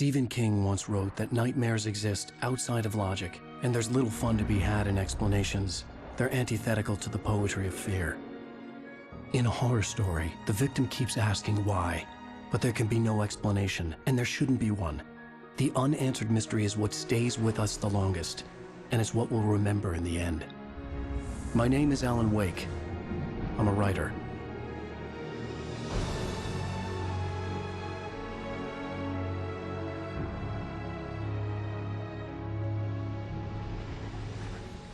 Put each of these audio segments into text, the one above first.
Stephen King once wrote that nightmares exist outside of logic, and there's little fun to be had in explanations. They're antithetical to the poetry of fear. In a horror story, the victim keeps asking why, but there can be no explanation, and there shouldn't be one. The unanswered mystery is what stays with us the longest, and it's what we'll remember in the end. My name is Alan Wake. I'm a writer.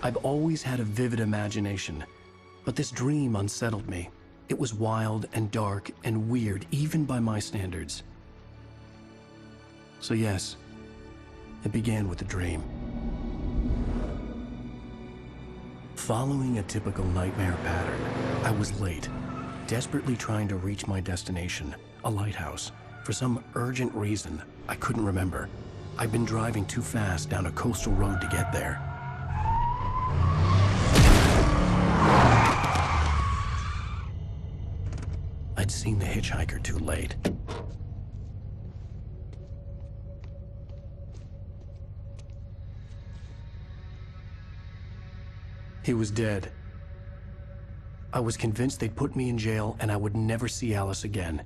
I've always had a vivid imagination, but this dream unsettled me. It was wild and dark and weird, even by my standards. So yes, it began with a dream. Following a typical nightmare pattern, I was late, desperately trying to reach my destination, a lighthouse. For some urgent reason, I couldn't remember. I'd been driving too fast down a coastal road to get there. I'd seen the hitchhiker too late. He was dead. I was convinced they'd put me in jail and I would never see Alice again.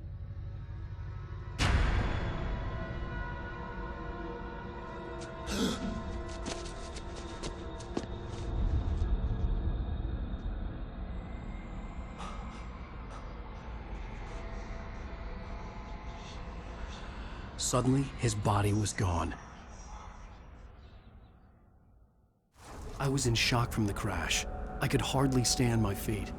Suddenly, his body was gone. I was in shock from the crash. I could hardly stay on my feet.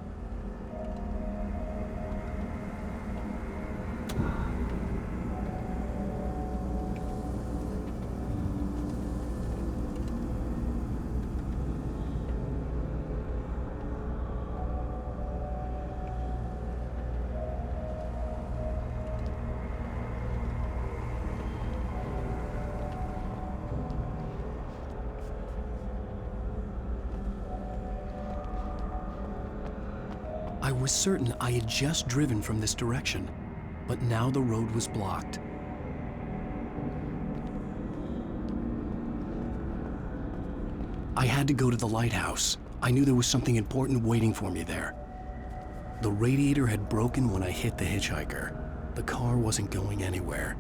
I was certain I had just driven from this direction, but now the road was blocked. I had to go to the lighthouse. I knew there was something important waiting for me there. The radiator had broken when I hit the hitchhiker. The car wasn't going anywhere.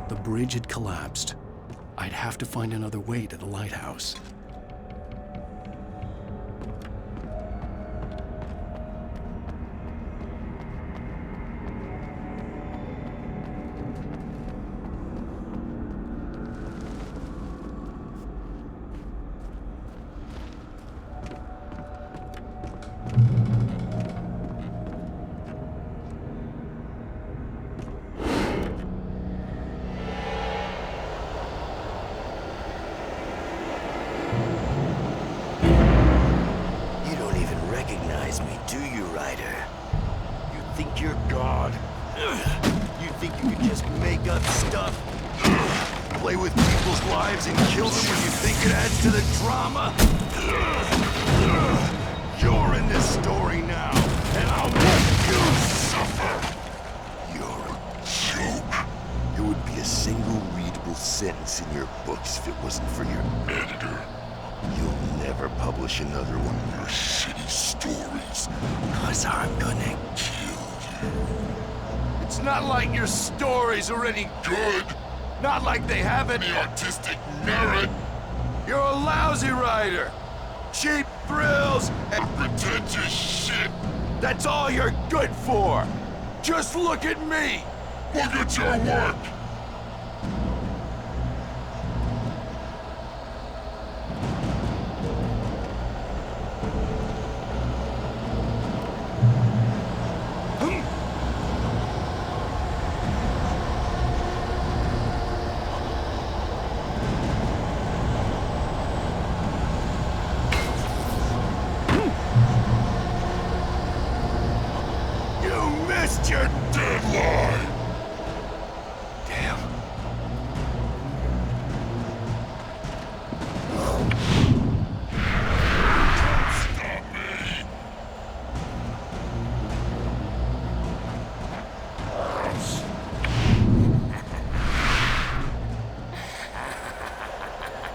The bridge had collapsed. I'd have to find another way to the lighthouse. Me, do you, Ryder? You think you're God? You think you can just make up stuff? Play with people's lives and kill them when you think it adds to the drama? You're in this story now, and I'll make you suffer! You're a joke. There would be a single readable sentence in your books if it wasn't for your editor. You'll never publish another one of your shitty stories, 'cause I'm gonna kill you. It's not like your stories are any good. Not like they have any artistic merit. You're a lousy writer. Cheap thrills and pretentious shit. That's all you're good for. Just look at me. Look at your work. meet your deadline! Damn. Stop me.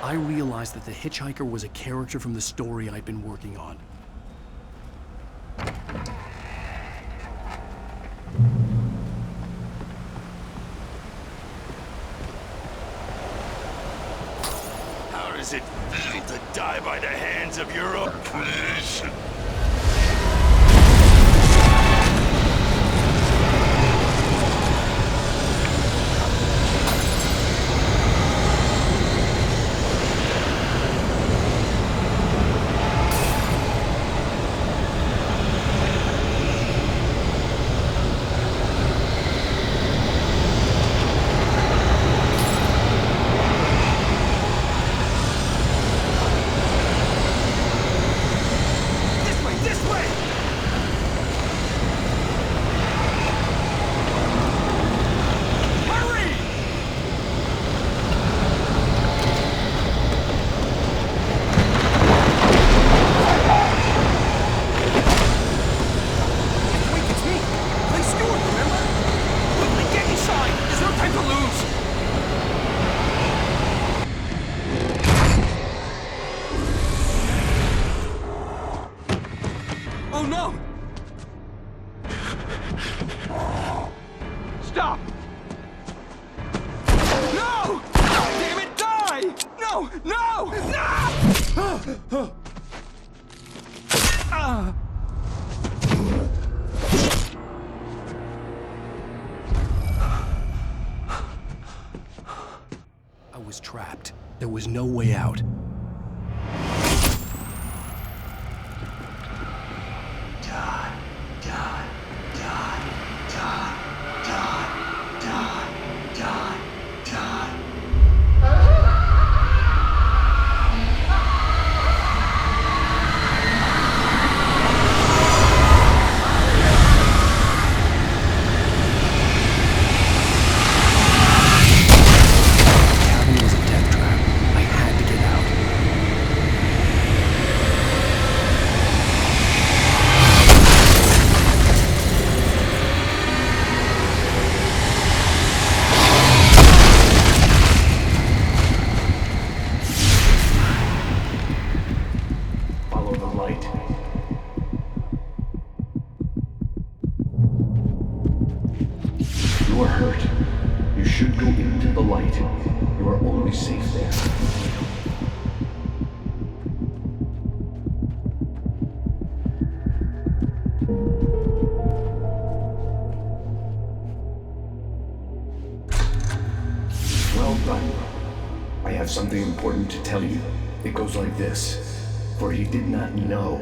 I realized that the hitchhiker was a character from the story I'd been working on. How does it feel to die by the hands of your own creation? Oh no! Stop! No! Damn it, die! No! No! No! I was trapped. There was no way out. You are hurt. You should go into the light. You are only safe there. Well done. I have something important to tell you. It goes like this. For he did not know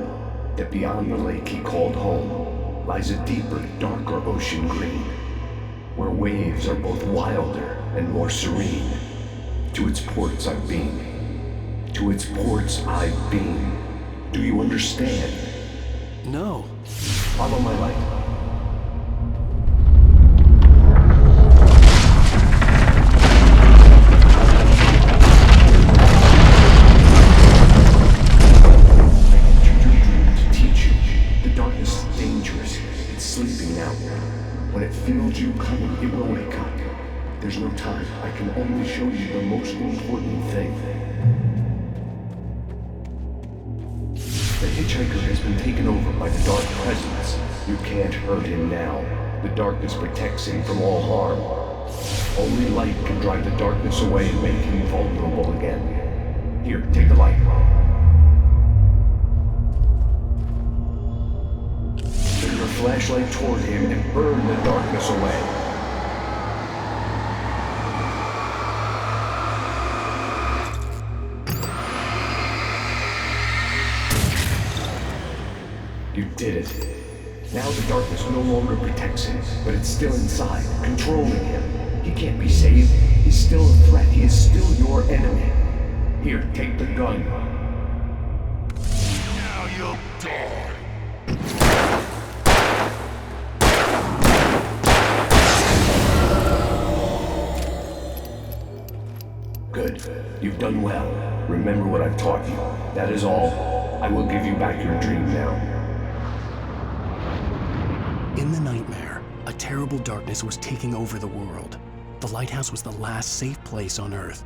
that beyond the lake he called home lies a deeper, darker ocean green, where waves are both wilder and more serene. To its ports I've been. To its ports I've been. Do you understand? No. Follow my light. When it feels you coming, it will wake up. There's no time. I can only show you the most important thing. The hitchhiker has been taken over by the dark presence. You can't hurt him now. The darkness protects him from all harm. Only light can drive the darkness away and make him vulnerable again. Here, take the light. Flashlight toward him and burn the darkness away. You did it. Now the darkness no longer protects him, but it's still inside, controlling him. He can't be saved. He's still a threat. He is still your enemy. Here, take the gun. Now you'll die. Good. You've done well. Remember what I've taught you. That is all. I will give you back your dream now. In the nightmare, a terrible darkness was taking over the world. The lighthouse was the last safe place on Earth.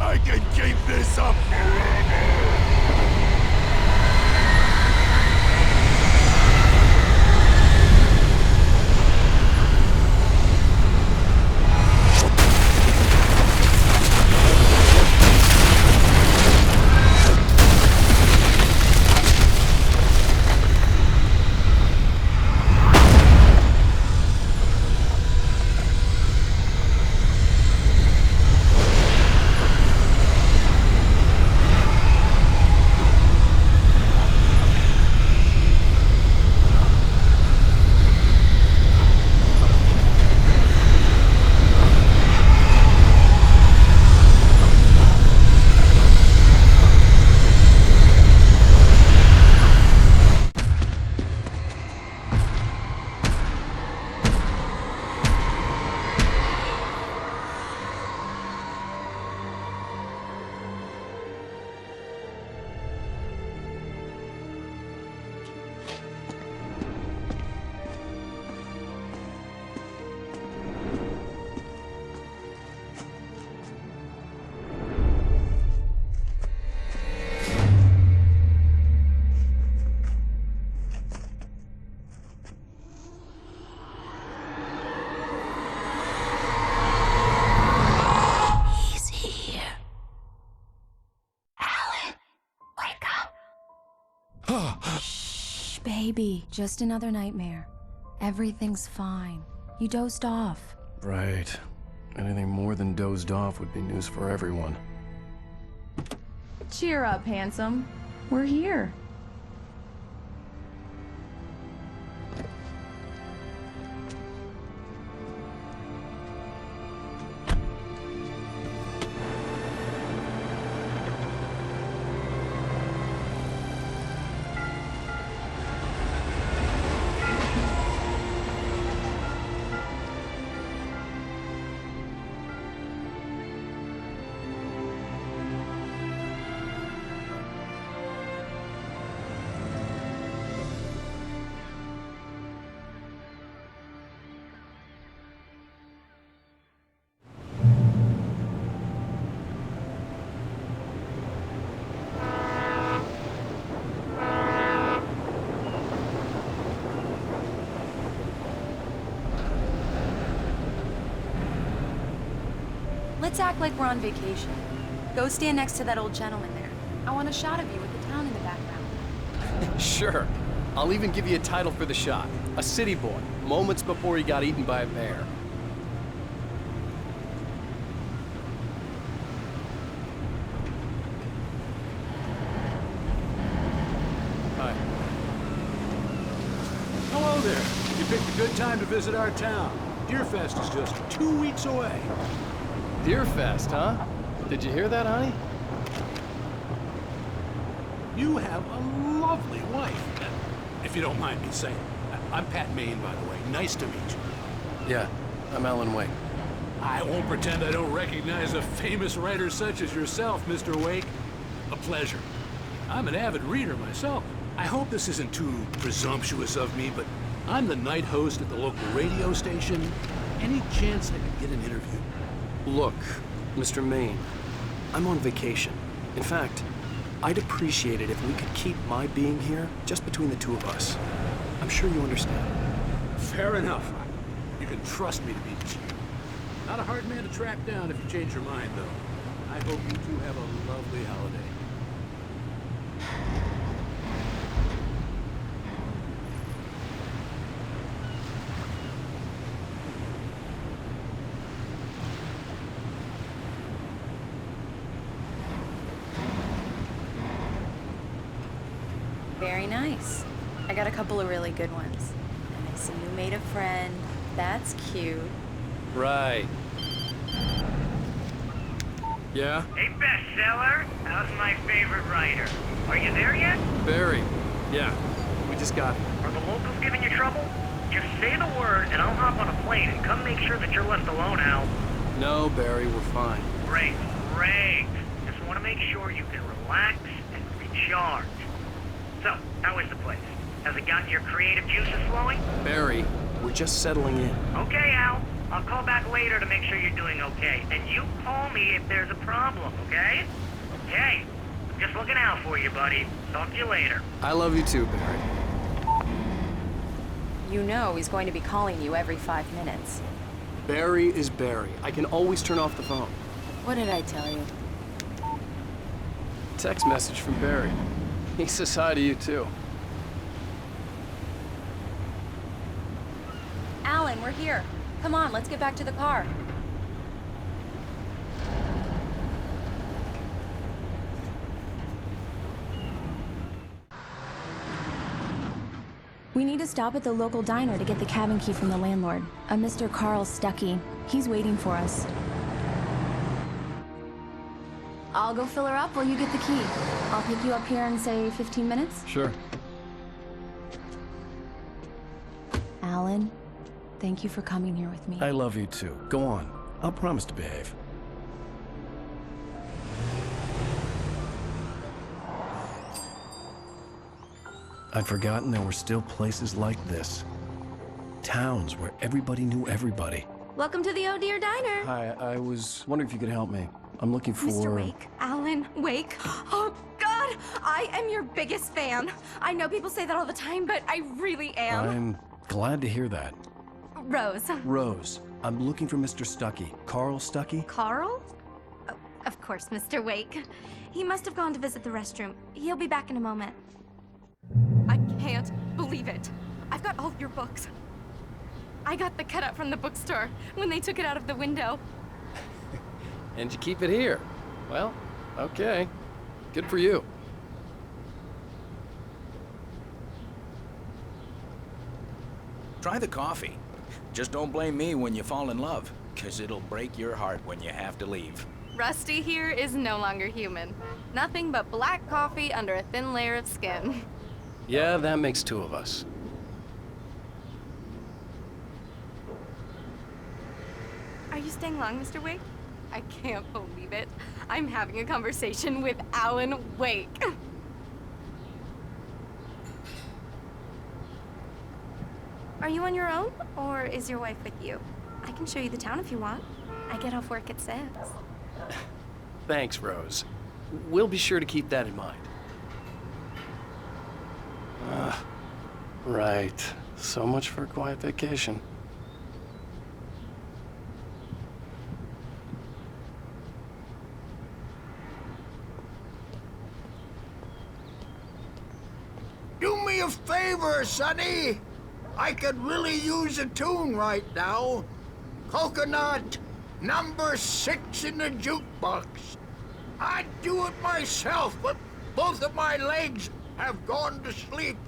I can keep this up forever! Baby, just another nightmare. Everything's fine. You dozed off. Right. Anything more than dozed off would be news for everyone. Cheer up, handsome. We're here. Let's act like we're on vacation. Go stand next to that old gentleman there. I want a shot of you with the town in the background. Sure. I'll even give you a title for the shot. A city boy, moments before he got eaten by a bear. Hi. Hello there. You picked a good time to visit our town. Deerfest is just 2 weeks away. Deerfest, huh? Did you hear that, honey? You have a lovely wife. If you don't mind me saying. I'm Pat Maine, by the way. Nice to meet you. Yeah, I'm Alan Wake. I won't pretend I don't recognize a famous writer such as yourself, Mr. Wake. A pleasure. I'm an avid reader myself. I hope this isn't too presumptuous of me, but I'm the night host at the local radio station. Any chance I could get an interview? Look, Mr. Maine, I'm on vacation. In fact, I'd appreciate it if we could keep my being here just between the two of us. I'm sure you understand. Fair enough. You can trust me to be cheap. Not a hard man to track down if you change your mind, though. I hope you two have a lovely holiday. Very nice. I got a couple of really good ones. And I see you made a friend. That's cute. Right. Yeah? Hey, bestseller, how's my favorite writer? Are you there yet? Barry. Yeah, we just got here. Are the locals giving you trouble? Just say the word and I'll hop on a plane and come make sure that you're left alone, Al. No, Barry, we're fine. Great, great. Just want to make sure you can relax and recharge. So, how is the place? Has it gotten your creative juices flowing? Barry, we're just settling in. Okay, Al. I'll call back later to make sure you're doing okay. And you call me if there's a problem, okay? Okay. I'm just looking out for you, buddy. Talk to you later. I love you too, Barry. You know he's going to be calling you every 5 minutes. Barry is Barry. I can always turn off the phone. What did I tell you? Text message from Barry. He says hi to you too. Alan, we're here. Come on, let's get back to the car. We need to stop at the local diner to get the cabin key from the landlord, a Mr. Carl Stuckey. He's waiting for us. I'll go fill her up while you get the key. I'll pick you up here in, say, 15 minutes? Sure. Alan, thank you for coming here with me. I love you too. Go on. I'll promise to behave. I'd forgotten there were still places like this. Towns where everybody knew everybody. Welcome to the Oh Dear Diner. Hi, I was wondering if you could help me. I'm looking for... Mr. Wake. Alan Wake. Oh, God! I am your biggest fan. I know people say that all the time, but I really am. I'm glad to hear that. Rose. Rose, I'm looking for Mr. Stuckey. Carl Stuckey? Carl? Oh, of course, Mr. Wake. He must have gone to visit the restroom. He'll be back in a moment. I can't believe it. I've got all your books. I got the cutout from the bookstore when they took it out of the window. And you keep it here. Well, okay. Good for you. Try the coffee. Just don't blame me when you fall in love, 'cause it'll break your heart when you have to leave. Rusty here is no longer human. Nothing but black coffee under a thin layer of skin. Yeah, that makes two of us. Are you staying long, Mr. Wake? I can't believe it. I'm having a conversation with Alan Wake. Are you on your own, or is your wife with you? I can show you the town if you want. I get off work at 6. Thanks, Rose. We'll be sure to keep that in mind. Right. So much for a quiet vacation. there, Sonny. I could really use a tune right now. Coconut, number 6 in the jukebox. I'd do it myself, but both of my legs have gone to sleep.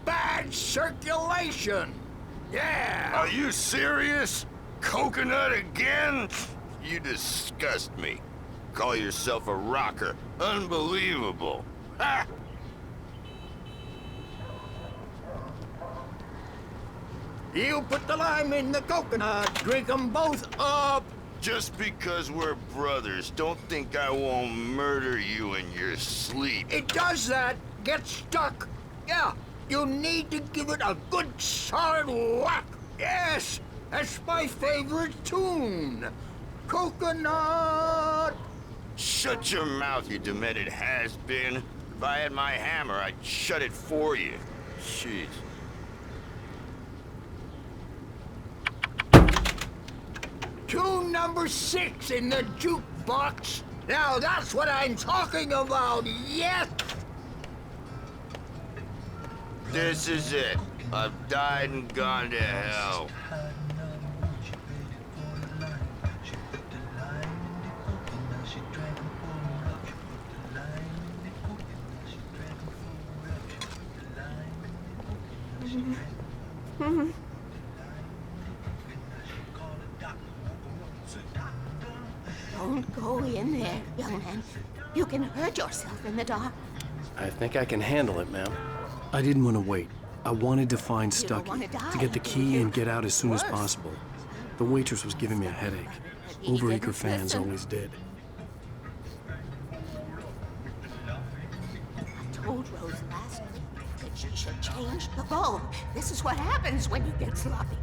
Bad circulation. Yeah. Are you serious? Coconut again? You disgust me. Call yourself a rocker. Unbelievable. Ha! You put the lime in the coconut, drink them both up. Just because we're brothers, don't think I won't murder you in your sleep. It does that. Get stuck. Yeah, you need to give it a good solid whack. Yes, that's my favorite tune. Coconut. Shut your mouth, you demented has-been. If I had my hammer, I'd shut it for you. Jeez. Tune number 6 in the jukebox. Now that's what I'm talking about, yes! This is it. I've died and gone to hell. Don't go in there, young man. You can hurt yourself in the dark. I think I can handle it, ma'am. I didn't want to wait. I wanted to find You don't Stucky, wanna die, to get the do key you? and get out as soon as Worse. possible. The waitress was giving me a headache. He Overeager didn't fans listen. always did. I told Rose last week that she should change the bulb. This is what happens when you get sloppy.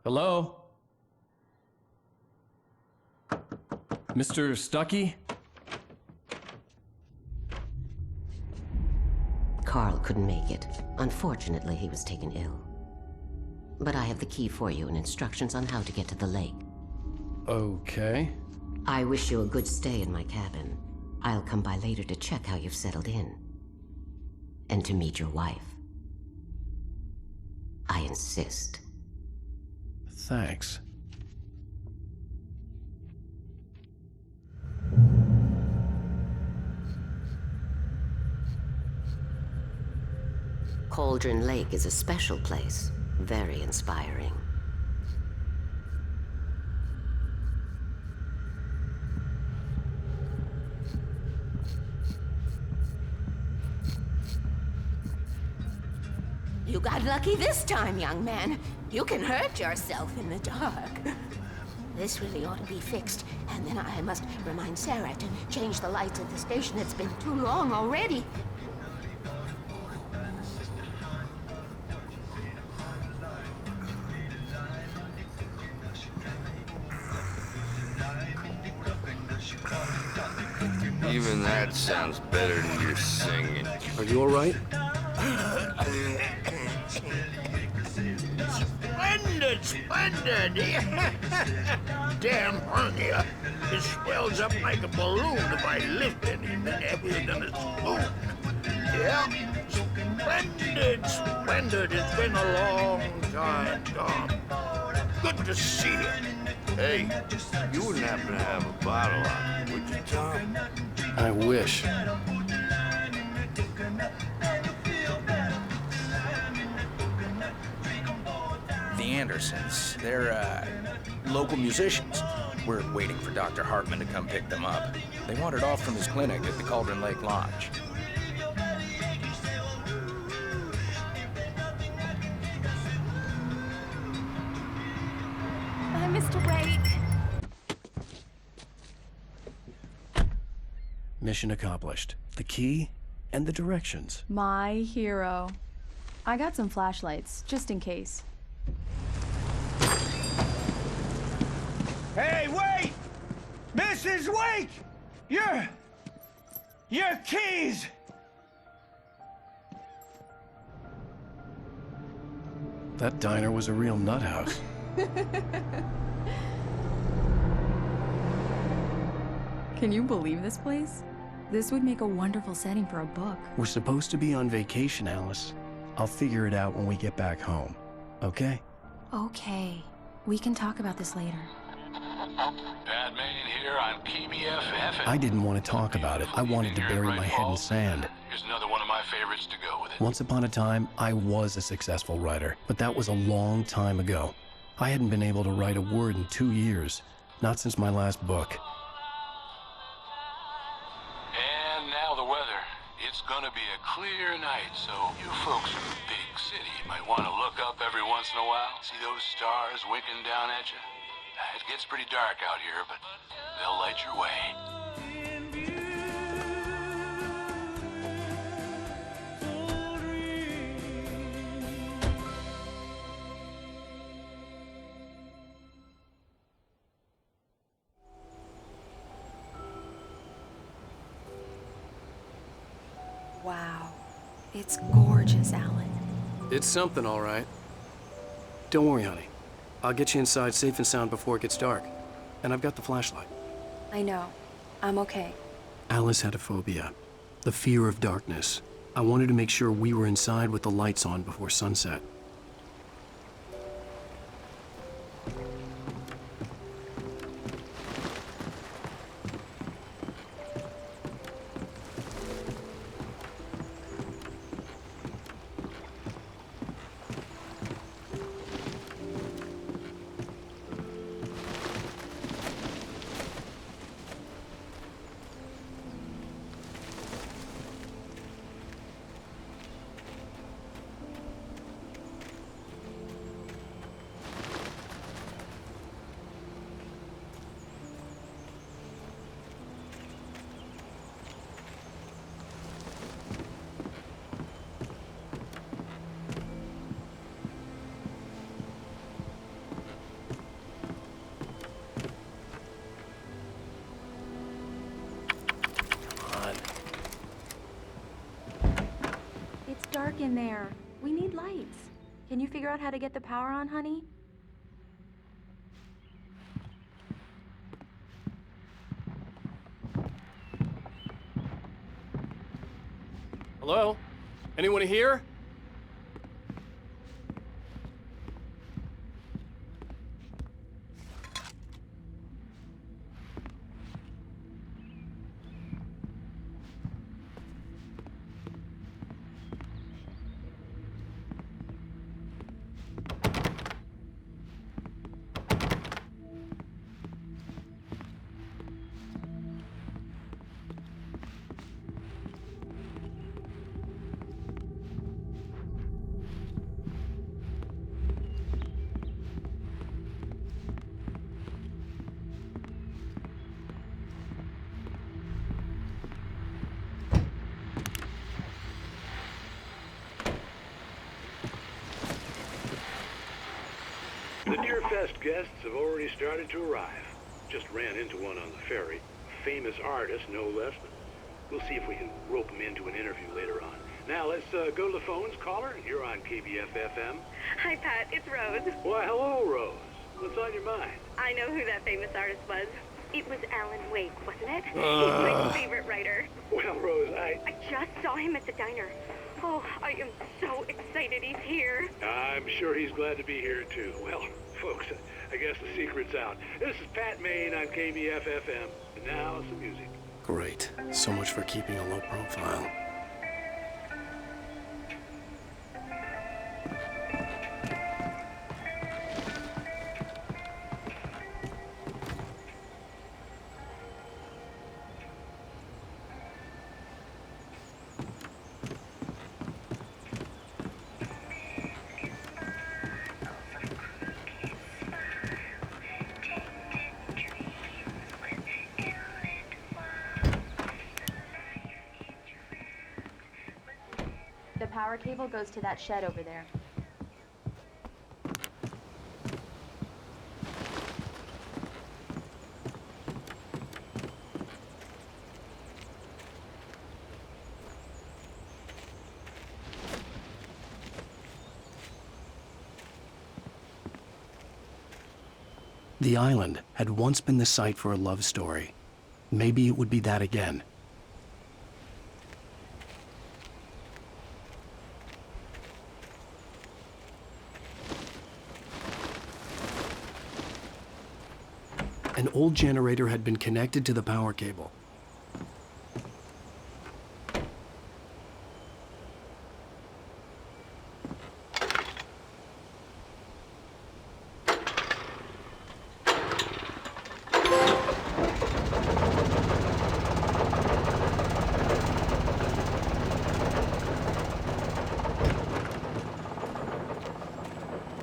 Hello? Mr. Stucky? Carl couldn't make it. Unfortunately, he was taken ill. But I have the key for you and instructions on how to get to the lake. Okay. I wish you a good stay in my cabin. I'll come by later to check how you've settled in. And to meet your wife. I insist. Thanks. Cauldron Lake is a special place. Very inspiring. You got lucky this time, young man. You can hurt yourself in the dark. This really ought to be fixed, and then I must remind Sarah to change the lights at the station. It's been too long already. Even that sounds better than your singing. Are you all right? Splendid, splendid! Damn hernia. It swells up like a balloon if I lift anything heavier than a spoon. Yeah, splendid, splendid. It's been a long time, Tom. Good to see you. Hey, you wouldn't happen to have a bottle on, would you, Tom? I wish. The Andersons, they're, local musicians. We're waiting for Dr. Hartman to come pick them up. They wandered off from his clinic at the Cauldron Lake Lodge. Bye, Mr. Wake. Mission accomplished. The key and the directions. My hero. I got some flashlights, just in case. Hey, wait! Mrs. Wake! Your keys! That diner was a real nut house. Can you believe this place? This would make a wonderful setting for a book. We're supposed to be on vacation, Alice. I'll figure it out when we get back home, okay? Okay. We can talk about this later. Batman here on KBFF. I didn't want to talk about it. I wanted to bury my head in sand. Here's another one of my favorites to go with it. Once upon a time, I was a successful writer, but that was a long time ago. I hadn't been able to write a word in 2 years, not since my last book. And now the weather. It's gonna be a clear night, so you folks in the big city might want to look up every once in a while. See those stars winking down at you? It gets pretty dark out here, but they'll light your way. Wow. It's gorgeous, Alan. It's something, all right. Don't worry, honey. I'll get you inside safe and sound before it gets dark. And I've got the flashlight. I know. I'm okay. Alice had a phobia. The fear of darkness. I wanted to make sure we were inside with the lights on before sunset. It's dark in there. We need lights. Can you figure out how to get the power on, honey? Hello? Anyone here? The Deerfest guests have already started to arrive. Just ran into one on the ferry. A famous artist, no less. We'll see if we can rope him into an interview later on. Now, let's go to the phones. Caller, you're on KBFFM. Hi, Pat. It's Rose. Why, hello, Rose. What's on your mind? I know who that famous artist was. It was Alan Wake, wasn't it? He's my favorite writer. Well, Rose, I just saw him at the diner. Oh, I am so excited he's here. I'm sure he's glad to be here, too. Well, folks, I guess the secret's out. This is Pat Maine on KBFFM. And now, some music. Great. So much for keeping a low profile. The power cable goes to that shed over there. The island had once been the site for a love story. Maybe it would be that again. An old generator had been connected to the power cable.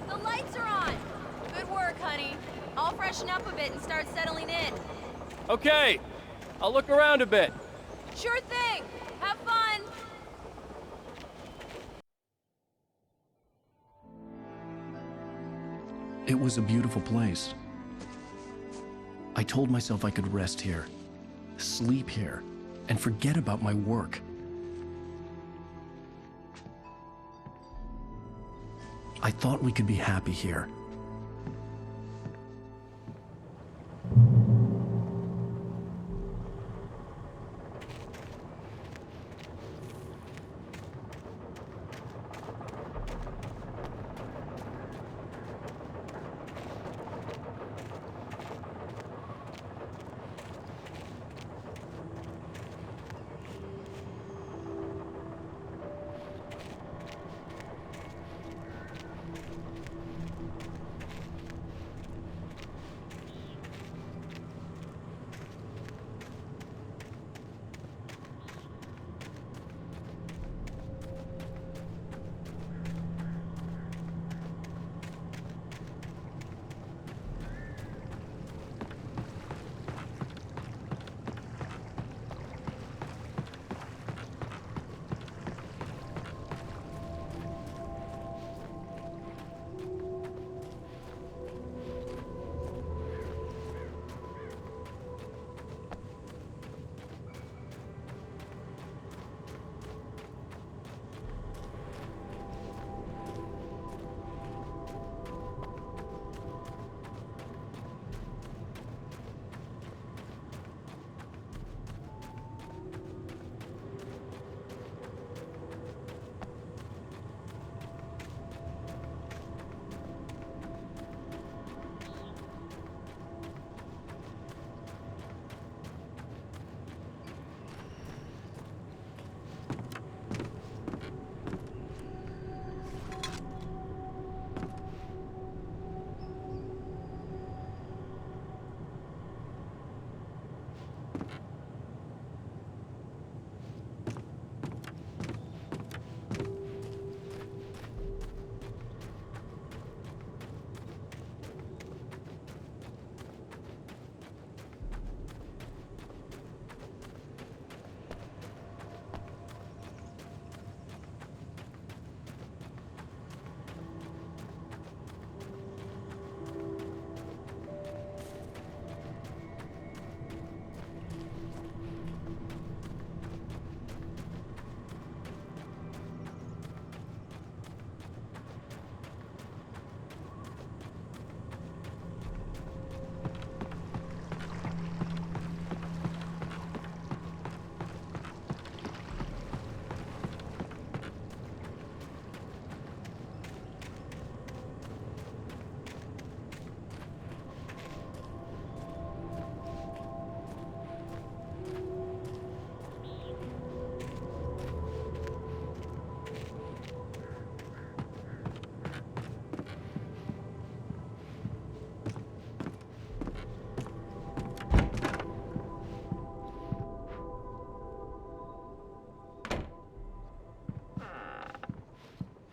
The lights are on! Good work, honey. I'll freshen up a bit and start settling in. Okay, I'll look around a bit. Sure thing! Have fun! It was a beautiful place. I told myself I could rest here, sleep here, and forget about my work. I thought we could be happy here.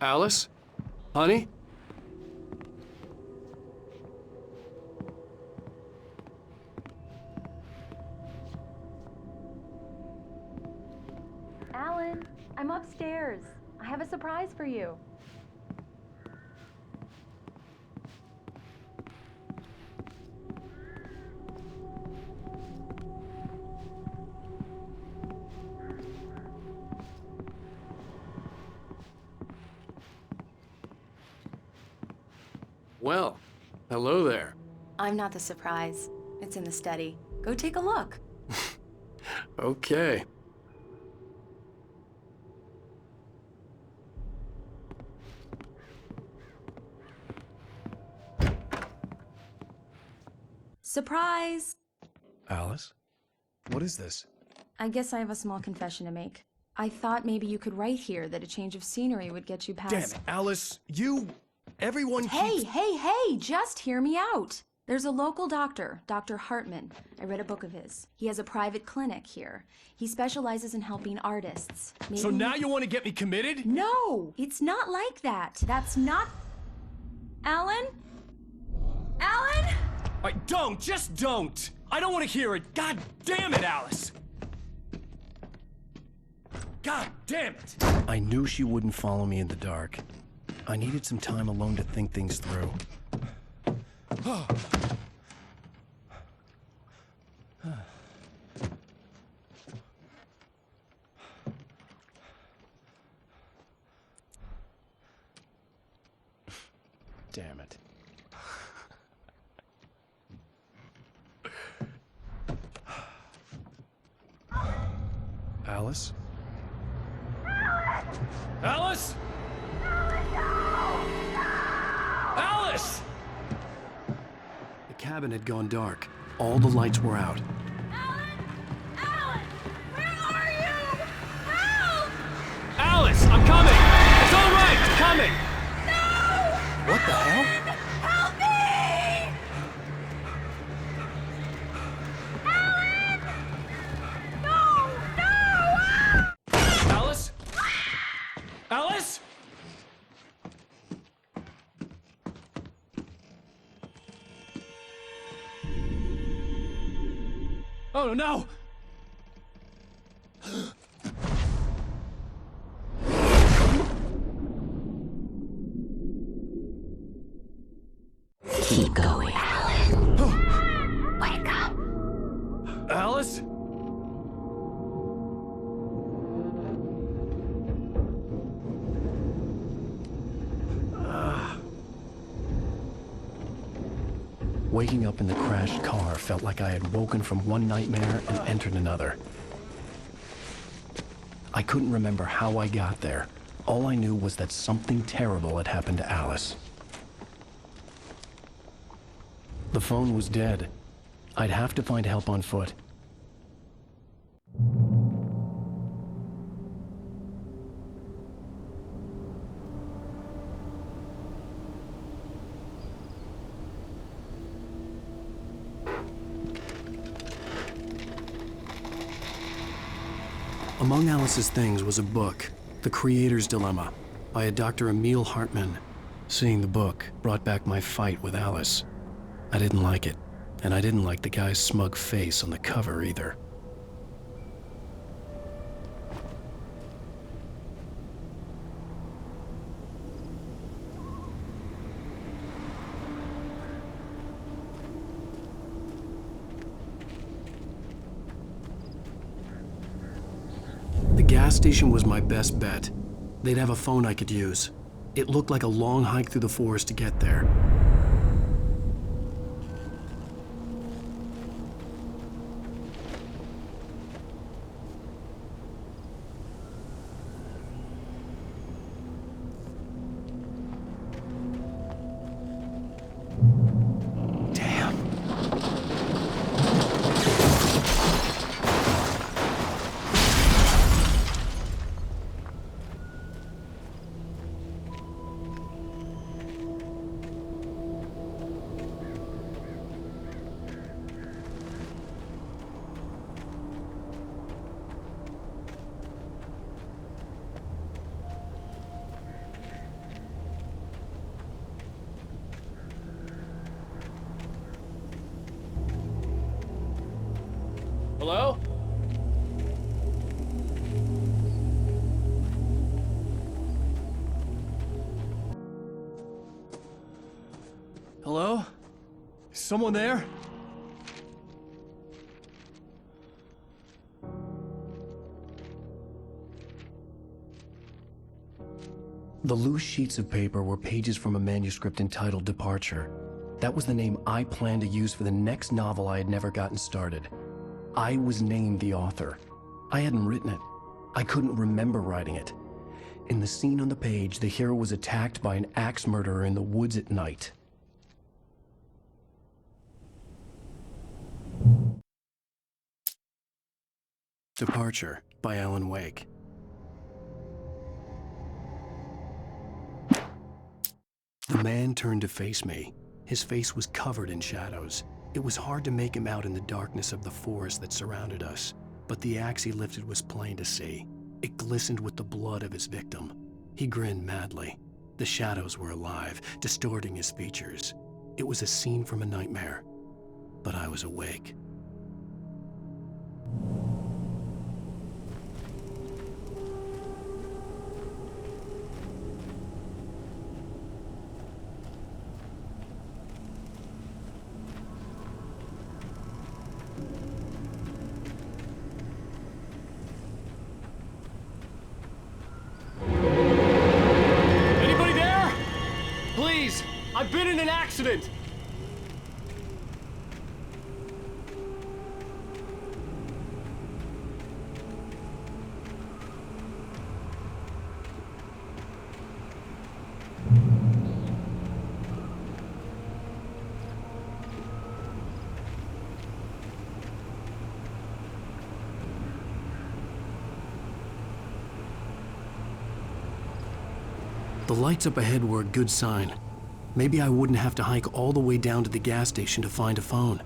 Alice? Honey? Alan, I'm upstairs. I have a surprise for you. Well, hello there. I'm not the surprise. It's in the study. Go take a look. Okay. Surprise! Alice? What is this? I guess I have a small confession to make. I thought maybe you could write here that a change of scenery would get you past— Damn it, Alice! Everyone keeps— Hey, just hear me out! There's a local doctor, Dr. Hartman. I read a book of his. He has a private clinic here. He specializes in helping artists. So now you want to get me committed? No! It's not like that. That's not— Alan? Alan? Just don't! I don't want to hear it! God damn it, Alice! God damn it! I knew she wouldn't follow me in the dark. I needed some time alone to think things through. Damn it. Alice? Alice? Alice! The cabin had gone dark. All the lights were out. Alice, I'm coming! It's all right, I'm coming! What the hell? Help me! Alice? Alice? Oh no! Keep going, Alan. Wake up. Alice? Waking up in the crashed car felt like I had woken from one nightmare and entered another. I couldn't remember how I got there. All I knew was that something terrible had happened to Alice. The phone was dead. I'd have to find help on foot. Among Alice's things was a book, The Creator's Dilemma, by a Dr. Emil Hartman. Seeing the book brought back my fight with Alice. I didn't like it, and I didn't like the guy's smug face on the cover either. The gas station was my best bet. They'd have a phone I could use. It looked like a long hike through the forest to get there. Hello? Hello? Is someone there? The loose sheets of paper were pages from a manuscript entitled Departure. That was the name I planned to use for the next novel I had never gotten started. I was named the author. I hadn't written it. I couldn't remember writing it. In the scene on the page, the hero was attacked by an axe murderer in the woods at night. Departure by Alan Wake. The man turned to face me. His face was covered in shadows. It was hard to make him out in the darkness of the forest that surrounded us, but the axe he lifted was plain to see. It glistened with the blood of his victim. He grinned madly. The shadows were alive, distorting his features. It was a scene from a nightmare, but I was awake. I've been in an accident! The lights up ahead were a good sign. Maybe I wouldn't have to hike all the way down to the gas station to find a phone.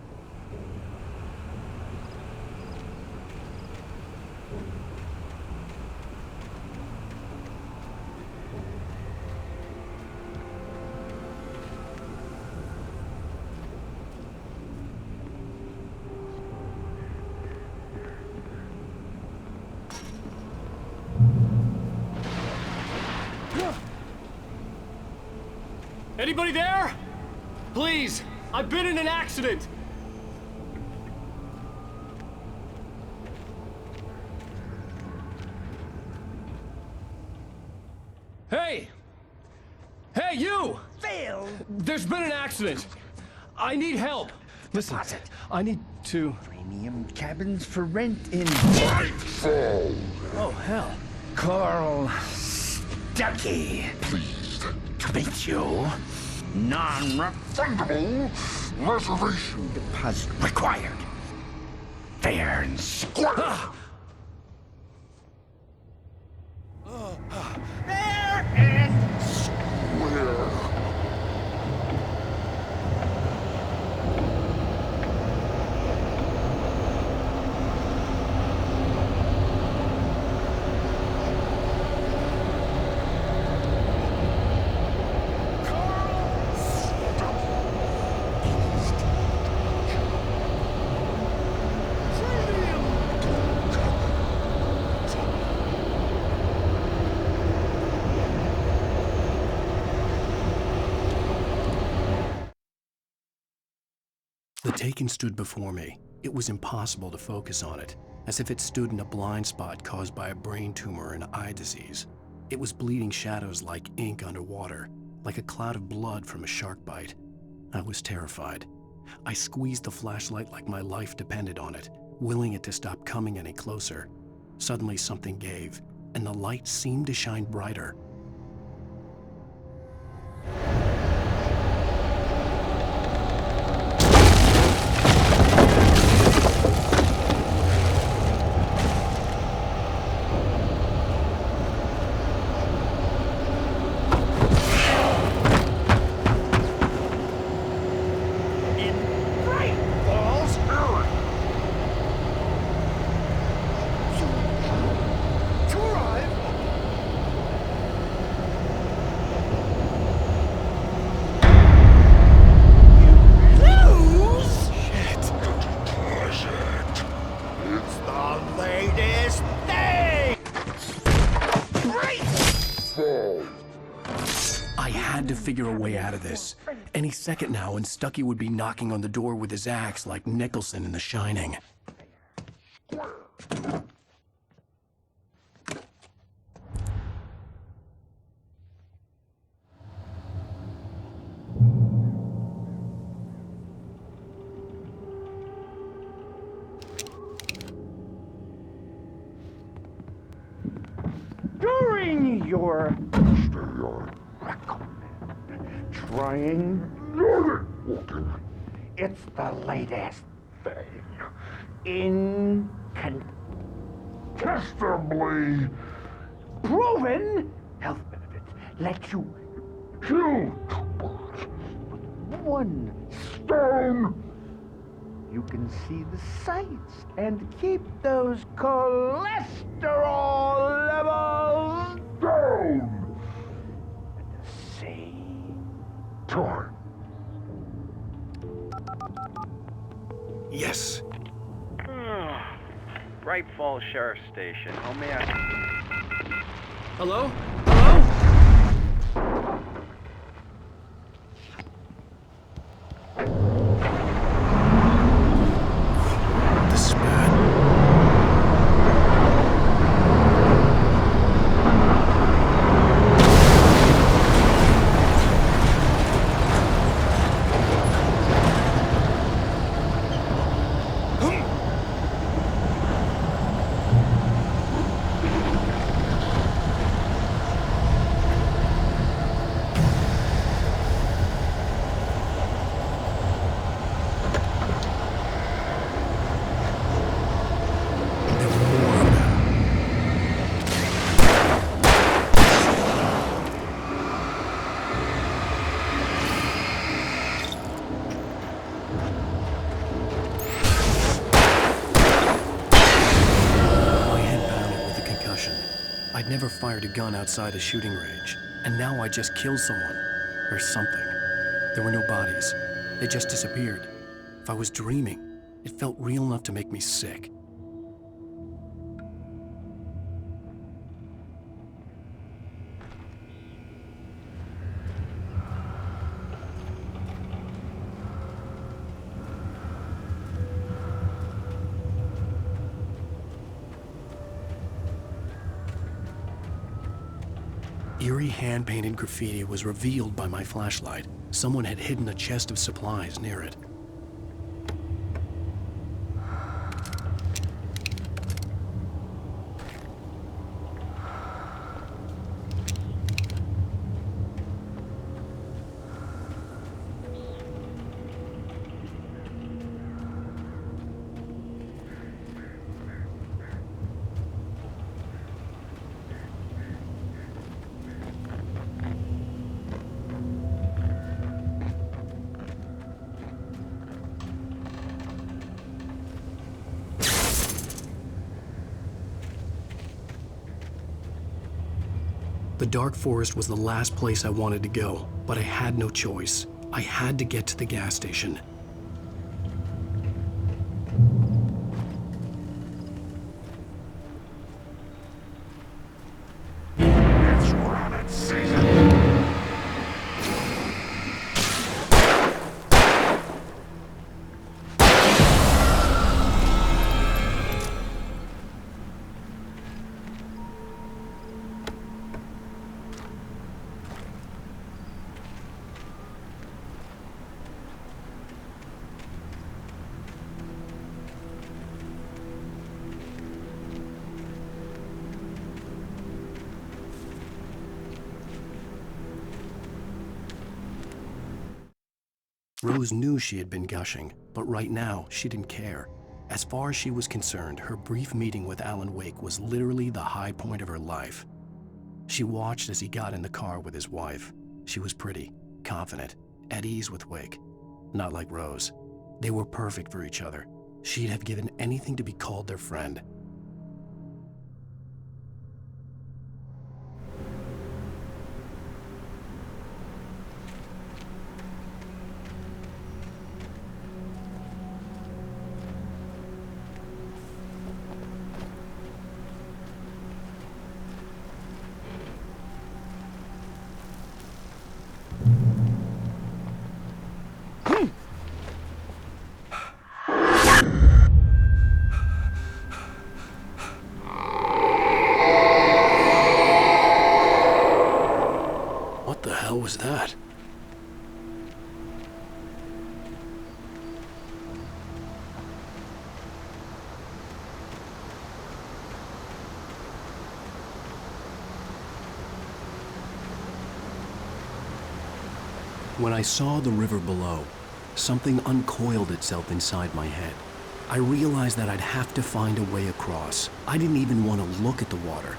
Anybody there? Please, I've been in an accident! Hey! Hey, you! Phil! There's been an accident! I need help! Listen, I need to... Premium cabins for rent in... Nightfall! Oh, hell. Carl Stuckey. Pleased to meet you. Non-refundable reservation deposit required. Fair and square. Fair and square. The Taken stood before me. It was impossible to focus on it, as if it stood in a blind spot caused by a brain tumor and eye disease. It was bleeding shadows like ink underwater, like a cloud of blood from a shark bite. I was terrified. I squeezed the flashlight like my life depended on it, willing it to stop coming any closer. Suddenly something gave, and the light seemed to shine brighter. I had to figure a way out of this. Any second now, and Stuckey would be knocking on the door with his axe like Nicholson in The Shining. your trying. It's the latest thing. Incontestably proven health benefits let you kill birds with one stone. You can see the sights and keep those cholesterol levels down at the same time. Yes. Bright Falls Sheriff Station. How may I... Hello? Hello? This is bad. I'd never fired a gun outside a shooting range, and now I just killed someone. Or something. There were no bodies. They just disappeared. If I was dreaming, it felt real enough to make me sick. Eerie hand-painted graffiti was revealed by my flashlight. Someone had hidden a chest of supplies near it. The dark forest was the last place I wanted to go, but I had no choice. I had to get to the gas station. It's rabbit season. Rose knew she had been gushing, but right now, she didn't care. As far as she was concerned, her brief meeting with Alan Wake was literally the high point of her life. She watched as he got in the car with his wife. She was pretty, confident, at ease with Wake. Not like Rose. They were perfect for each other. She'd have given anything to be called their friend. What the hell was that? When I saw the river below, something uncoiled itself inside my head. I realized that I'd have to find a way across. I didn't even want to look at the water.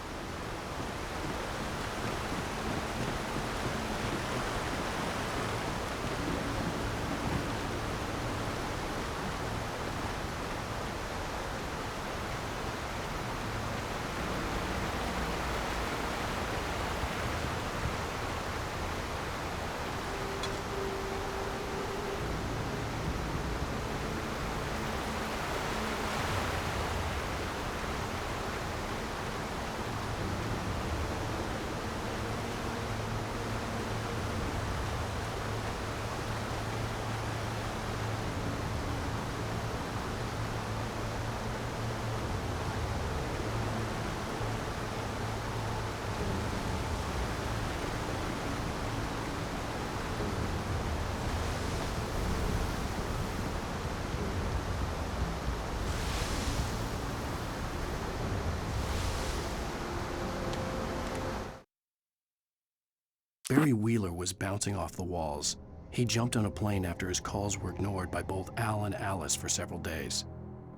Barry Wheeler was bouncing off the walls. He jumped on a plane after his calls were ignored by both Al and Alice for several days.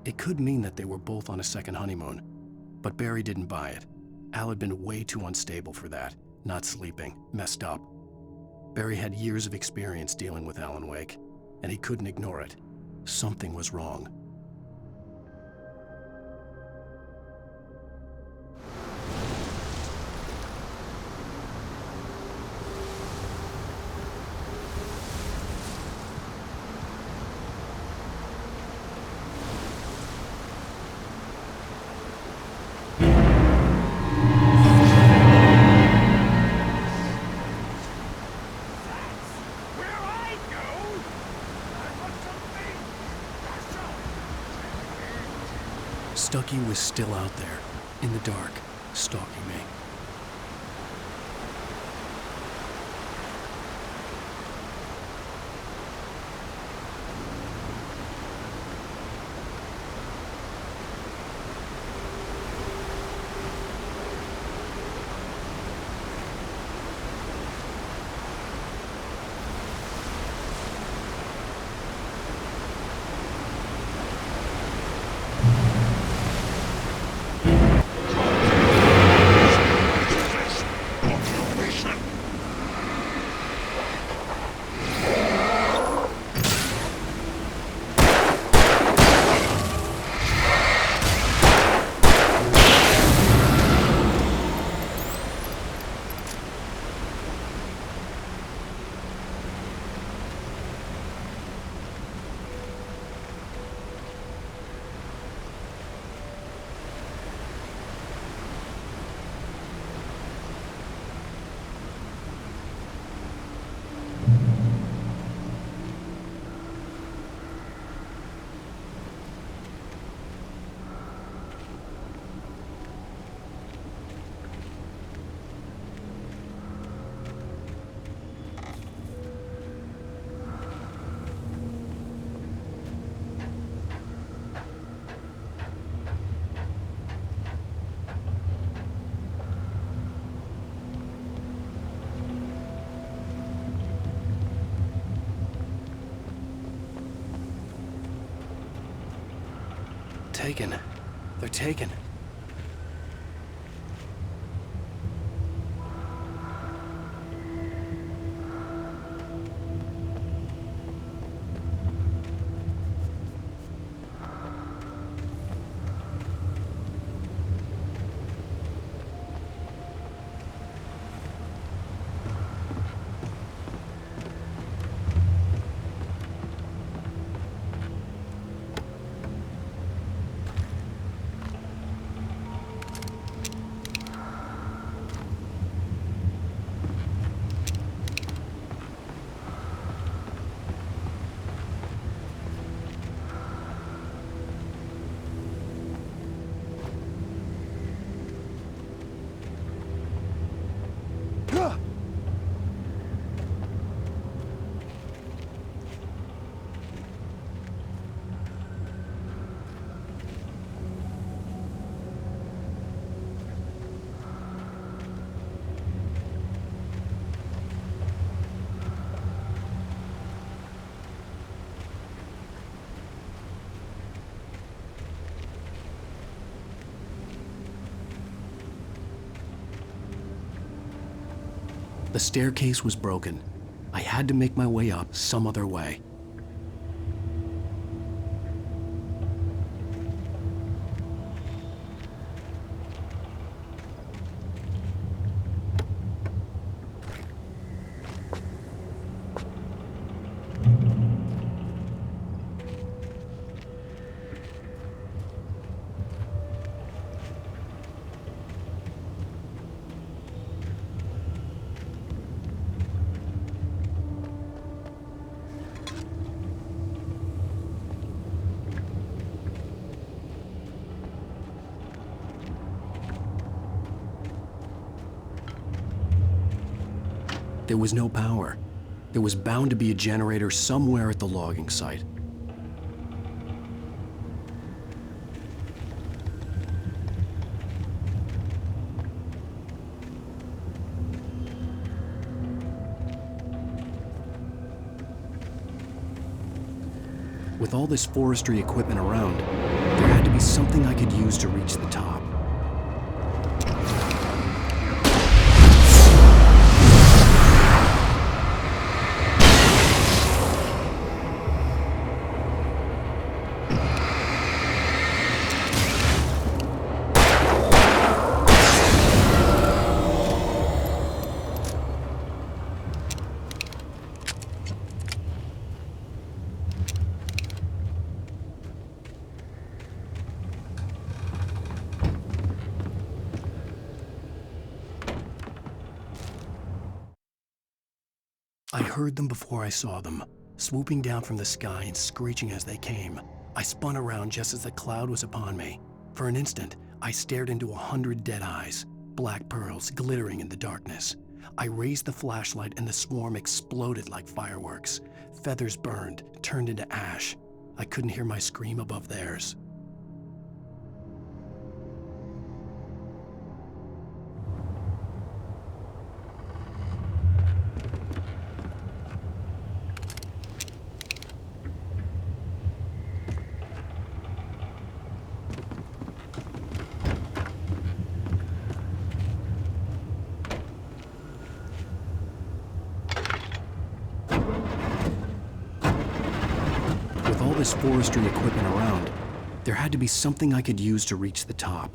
It could mean that they were both on a second honeymoon, but Barry didn't buy it. Al had been way too unstable for that, not sleeping, messed up. Barry had years of experience dealing with Alan Wake, and he couldn't ignore it. Something was wrong. Stucky was still out there, in the dark, stalking me. Taken. They're taken. The staircase was broken. I had to make my way up some other way. There was no power. There was bound to be a generator somewhere at the logging site. With all this forestry equipment around, there had to be something I could use to reach the top. I heard them before I saw them, swooping down from the sky and screeching as they came. I spun around just as the cloud was upon me. For an instant, I stared into 100 dead eyes, black pearls glittering in the darkness. I raised the flashlight and the swarm exploded like fireworks. Feathers burned, turned into ash. I couldn't hear my scream above theirs. With all this forestry equipment around, there had to be something I could use to reach the top.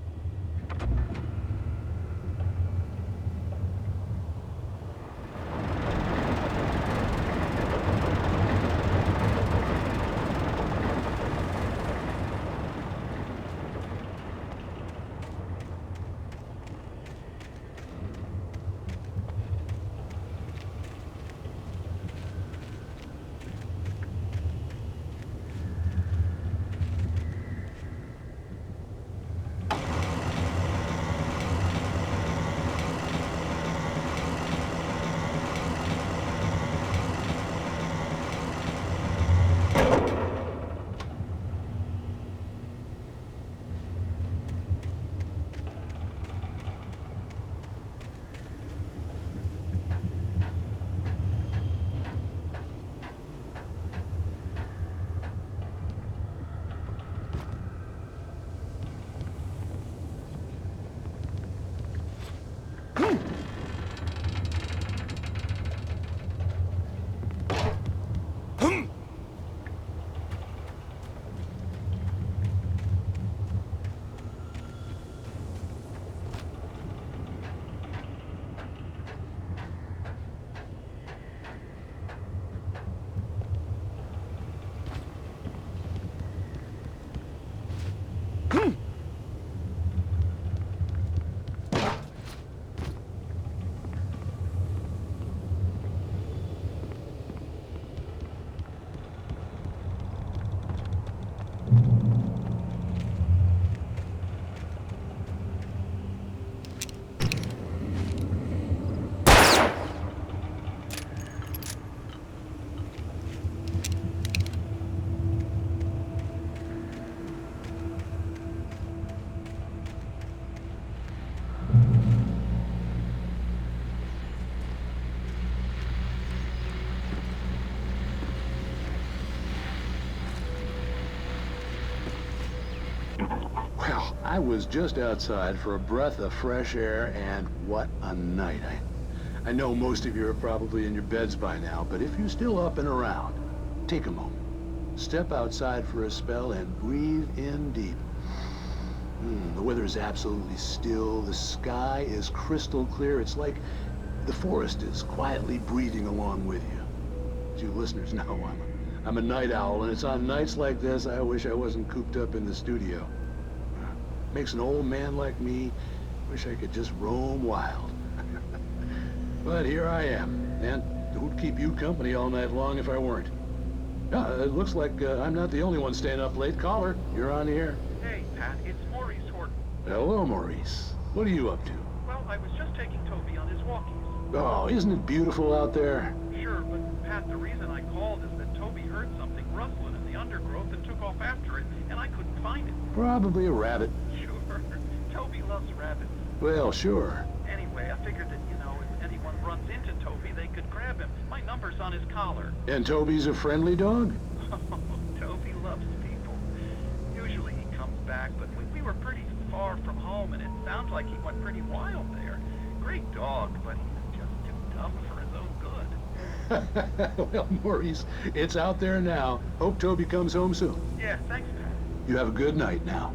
I was just outside for a breath of fresh air, and what a night. I know most of you are probably in your beds by now, but if you're still up and around, take a moment. Step outside for a spell and breathe in deep. The weather is absolutely still. The sky is crystal clear. It's like the forest is quietly breathing along with you. As you listeners know, I'm a night owl, and it's on nights like this I wish I wasn't cooped up in the studio. Makes an old man like me wish I could just roam wild. But here I am, and who'd keep you company all night long if I weren't? It looks like I'm not the only one staying up late. Caller, you're on the air. Hey, Pat, it's Maurice Horton. Hello, Maurice. What are you up to? Well, I was just taking Toby on his walkies. Oh, isn't it beautiful out there? Sure, but Pat, the reason I called is that Toby heard something rustling in the undergrowth and took off after it, and I couldn't find it. Probably a rabbit. Sure. Toby loves rabbits. Well, sure. Anyway, I figured that, if anyone runs into Toby, they could grab him. My number's on his collar. And Toby's a friendly dog? Oh, Toby loves people. Usually he comes back, but we were pretty far from home, and it sounds like he went pretty wild there. Great dog, but he's just too tough for his own good. Well, Maurice, it's out there now. Hope Toby comes home soon. Yeah, thanks, Pat. You have a good night now.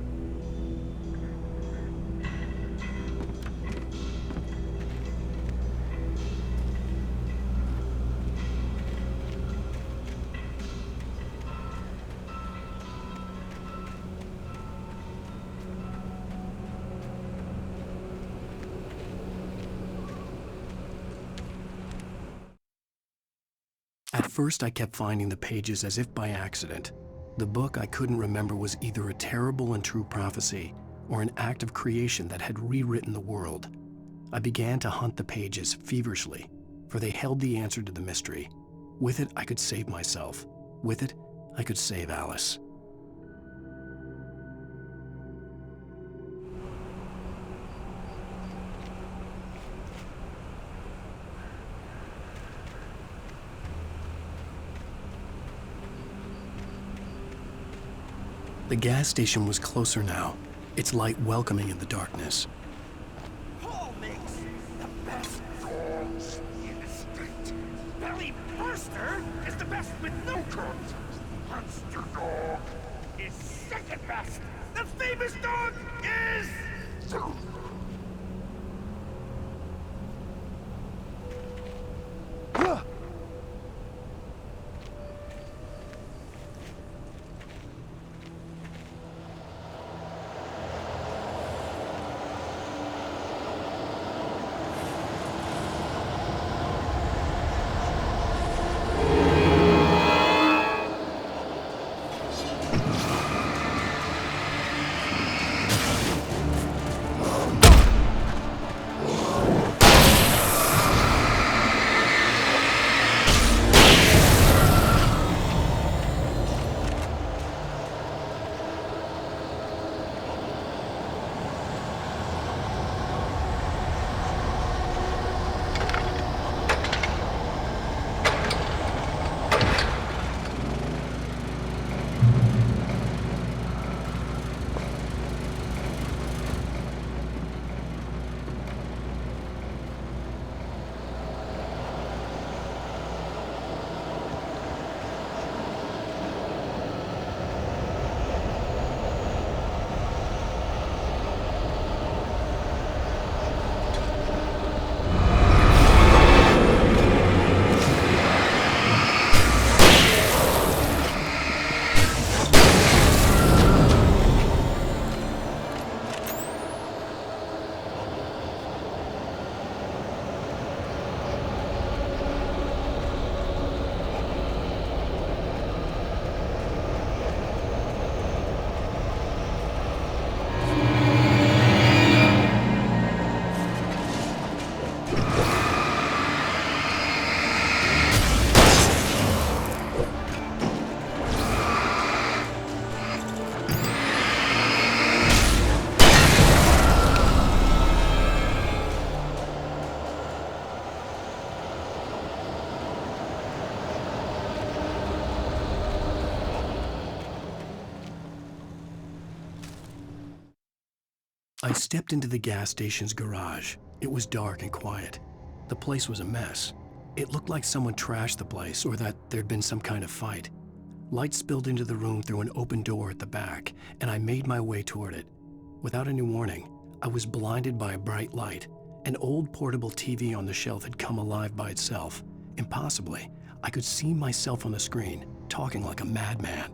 At first, I kept finding the pages as if by accident. The book I couldn't remember was either a terrible and true prophecy or an act of creation that had rewritten the world. I began to hunt the pages feverishly, for they held the answer to the mystery. With it, I could save myself. With it, I could save Alice. The gas station was closer now, its light welcoming in the darkness. Paul makes the best dogs in the street. Belly Burster is the best with no coat. Monster Dog is second best. The famous dog is... I stepped into the gas station's garage. It was dark and quiet. The place was a mess. It looked like someone trashed the place or that there'd been some kind of fight. Light spilled into the room through an open door at the back, and I made my way toward it. Without any warning, I was blinded by a bright light. An old portable TV on the shelf had come alive by itself. Impossibly, I could see myself on the screen, talking like a madman.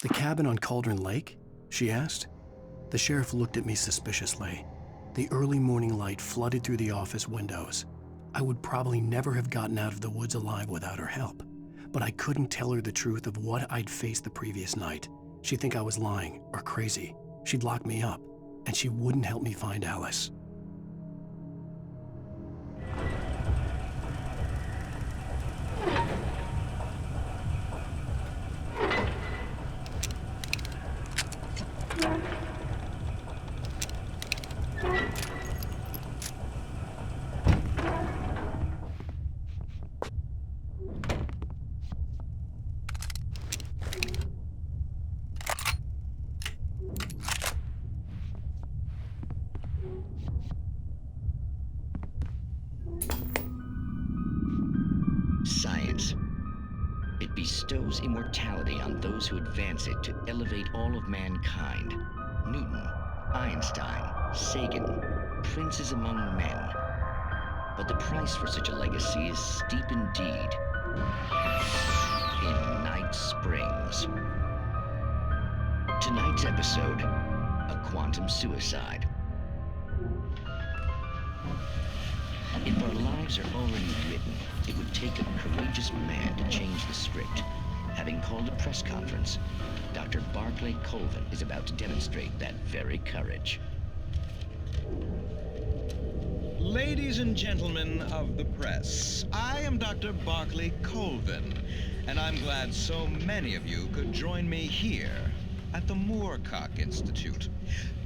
The cabin on Cauldron Lake? She asked. The sheriff looked at me suspiciously. The early morning light flooded through the office windows. I would probably never have gotten out of the woods alive without her help, but I couldn't tell her the truth of what I'd faced the previous night. She'd think I was lying or crazy. She'd lock me up, and she wouldn't help me find Alice. Science. It bestows immortality on those who advance it to elevate all of mankind. Newton, Einstein, Sagan, princes among men. But the price for such a legacy is steep indeed. In Night Springs. Tonight's episode, a quantum suicide. If our lives are already written, it would take a courageous man to change the script. Having called a press conference, Dr. Barclay Colvin is about to demonstrate that very courage. Ladies and gentlemen of the press, I am Dr. Barclay Colvin, and I'm glad so many of you could join me here at the Moorcock Institute.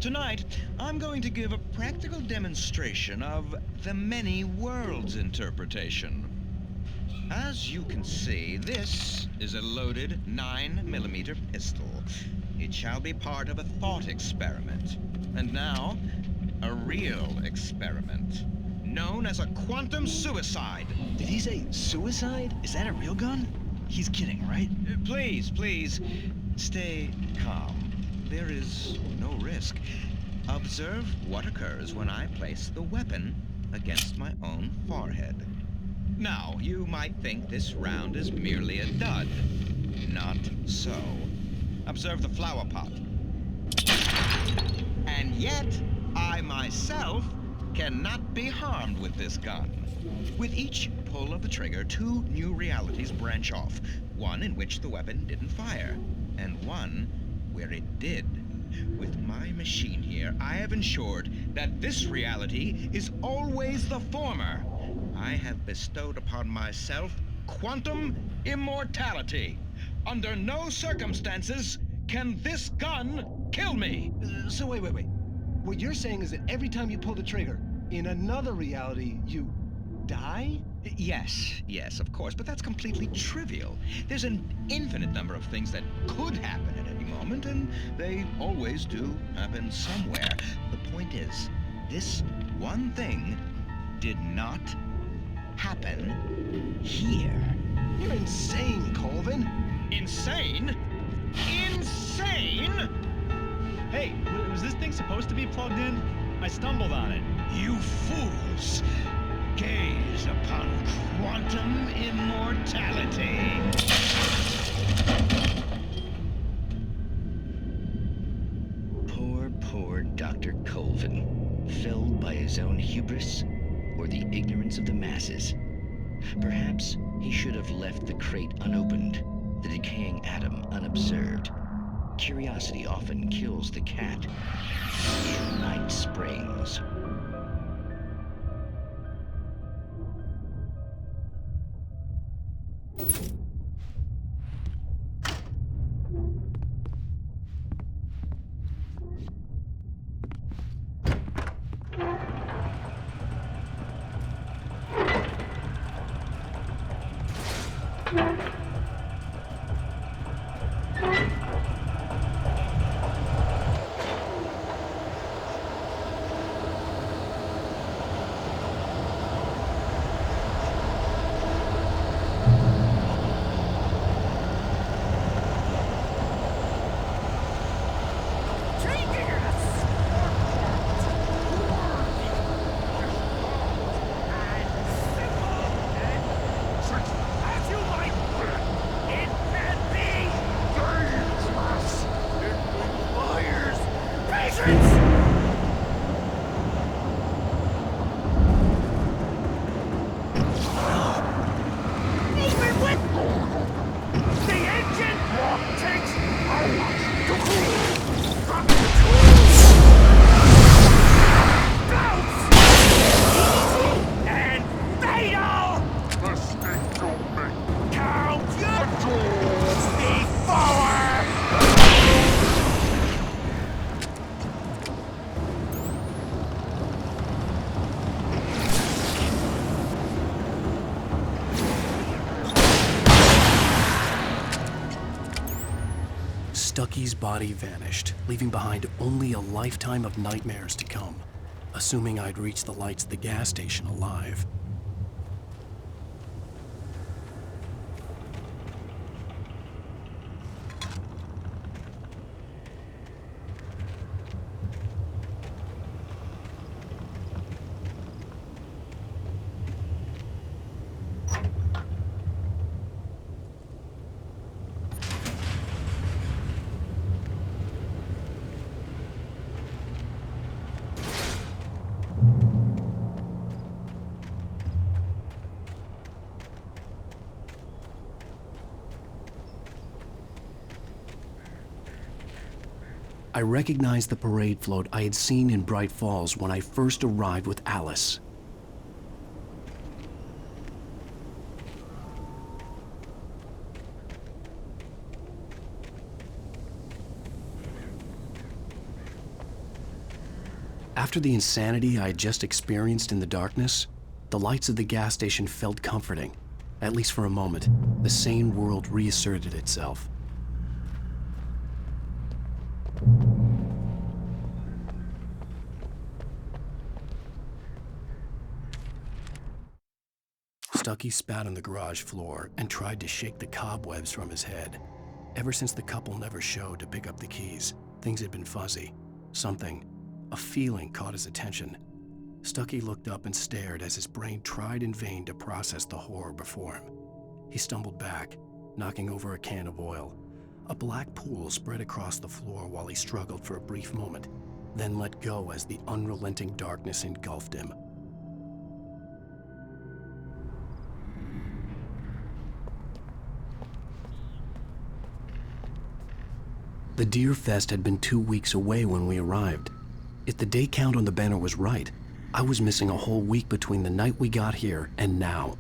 Tonight, I'm going to give a practical demonstration of the many worlds interpretation. As you can see, this is a loaded 9mm pistol. It shall be part of a thought experiment. And now, a real experiment, known as a quantum suicide. Did he say suicide? Is that a real gun? He's kidding, right? Please, Stay calm. There is no risk. Observe what occurs when I place the weapon against my own forehead. Now, you might think this round is merely a dud. Not so. Observe the flower pot. And yet, I myself cannot be harmed with this gun. With each pull of the trigger, 2 new realities branch off. One in which the weapon didn't fire, and one where it did. With my machine here, I have ensured that this reality is always the former. I have bestowed upon myself quantum immortality. Under no circumstances can this gun kill me. So wait. What you're saying is that every time you pull the trigger, in another reality, you die? Yes, of course, but that's completely trivial. There's an infinite number of things that could happen at any moment, and they always do happen somewhere. The point is, this one thing did not happen here. You're insane, Colvin. Insane? Insane? Hey, was this thing supposed to be plugged in? I stumbled on it. You fools! Gaze upon quantum immortality. Poor Dr. Colvin, felled by his own hubris or the ignorance of the masses. Perhaps he should have left the crate unopened, the decaying atom unobserved. Curiosity often kills the cat. Night Springs. Stucky's body vanished, leaving behind only a lifetime of nightmares to come, assuming I'd reached the lights at the gas station alive. I recognized the parade float I had seen in Bright Falls when I first arrived with Alice. After the insanity I had just experienced in the darkness, the lights of the gas station felt comforting. At least for a moment, the sane world reasserted itself. Stucky spat on the garage floor and tried to shake the cobwebs from his head. Ever since the couple never showed to pick up the keys, things had been fuzzy. Something, a feeling caught his attention. Stuckey looked up and stared as his brain tried in vain to process the horror before him. He stumbled back, knocking over a can of oil. A black pool spread across the floor while he struggled for a brief moment, then let go as the unrelenting darkness engulfed him. The Deer Fest had been 2 weeks away when we arrived. If the day count on the banner was right, I was missing a whole week between the night we got here and now.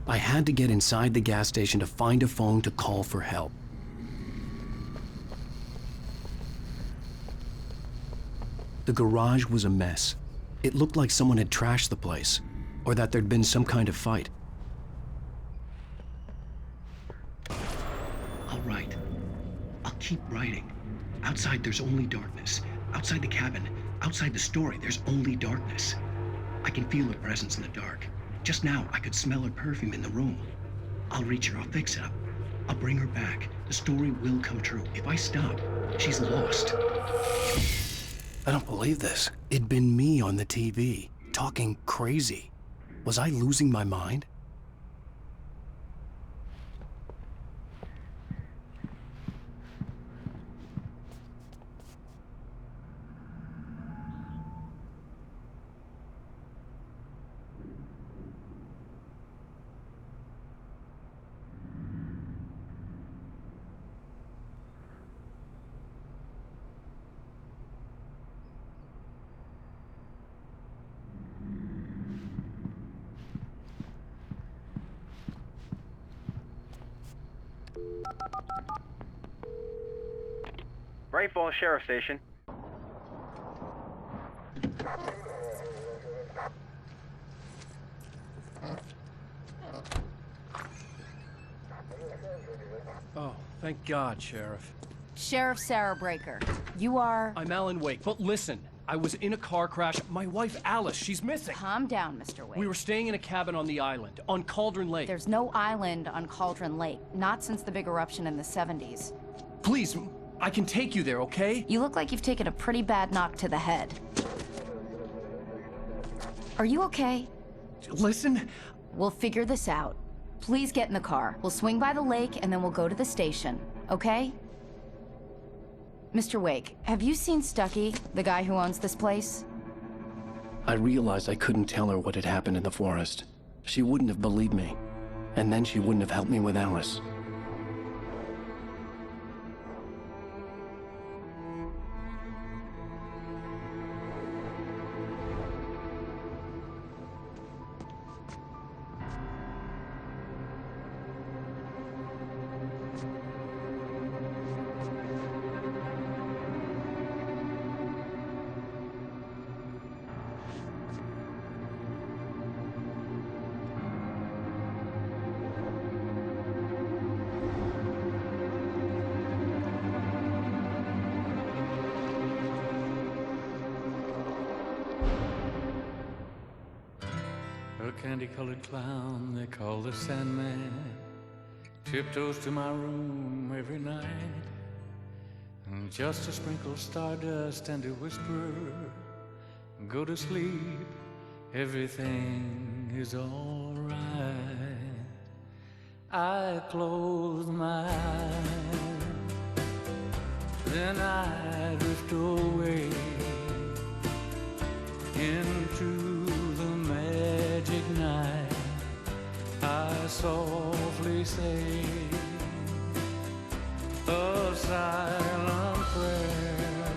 I had to get inside the gas station to find a phone to call for help. The garage was a mess. It looked like someone had trashed the place, or that there'd been some kind of fight. I'll write. I'll keep writing. Outside, there's only darkness. Outside the cabin, outside the story, there's only darkness. I can feel her presence in the dark. Just now, I could smell her perfume in the room. I'll reach her, I'll fix it up. I'll bring her back. The story will come true. If I stop, she's lost. I don't believe this. It'd been me on the TV, talking crazy. Was I losing my mind? Bright Falls Sheriff Station. Oh, thank God, Sheriff. Sheriff Sarah Breaker, you are... I'm Alan Wake, but listen, I was in a car crash. My wife, Alice, she's missing. Calm down, Mr. Wake. We were staying in a cabin on the island, on Cauldron Lake. There's no island on Cauldron Lake, not since the big eruption in the 70s. Please, I can take you there, okay? You look like you've taken a pretty bad knock to the head. Are you okay? Listen. We'll figure this out. Please get in the car. We'll swing by the lake and then we'll go to the station, okay? Mr. Wake, have you seen Stuckey, the guy who owns this place? I realized I couldn't tell her what had happened in the forest. She wouldn't have believed me. And then she wouldn't have helped me with Alice. candy-colored clown they call the Sandman tiptoes to my room every night, and just to sprinkle stardust and to whisper, go to sleep, everything is all right. I close my eyes, then I drift away into the magic night. I softly say a silent prayer,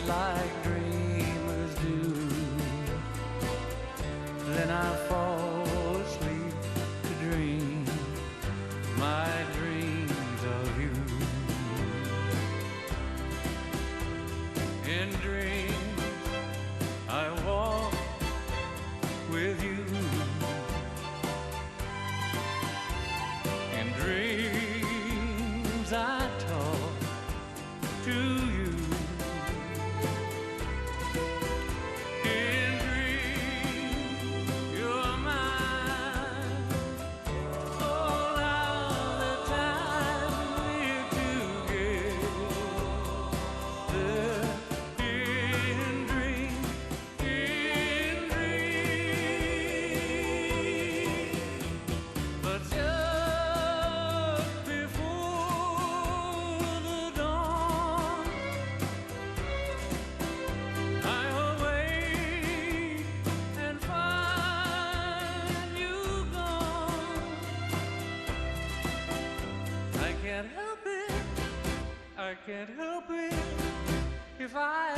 like dreamers do. Then I fall asleep to dream my dreams of you. In dreams I walk with you. In dreams I talk to you. In dreams you're mine. All of the time we're together. In dreams, but just before the dawn, I awake and find you gone. I can't help it, I can't help it if I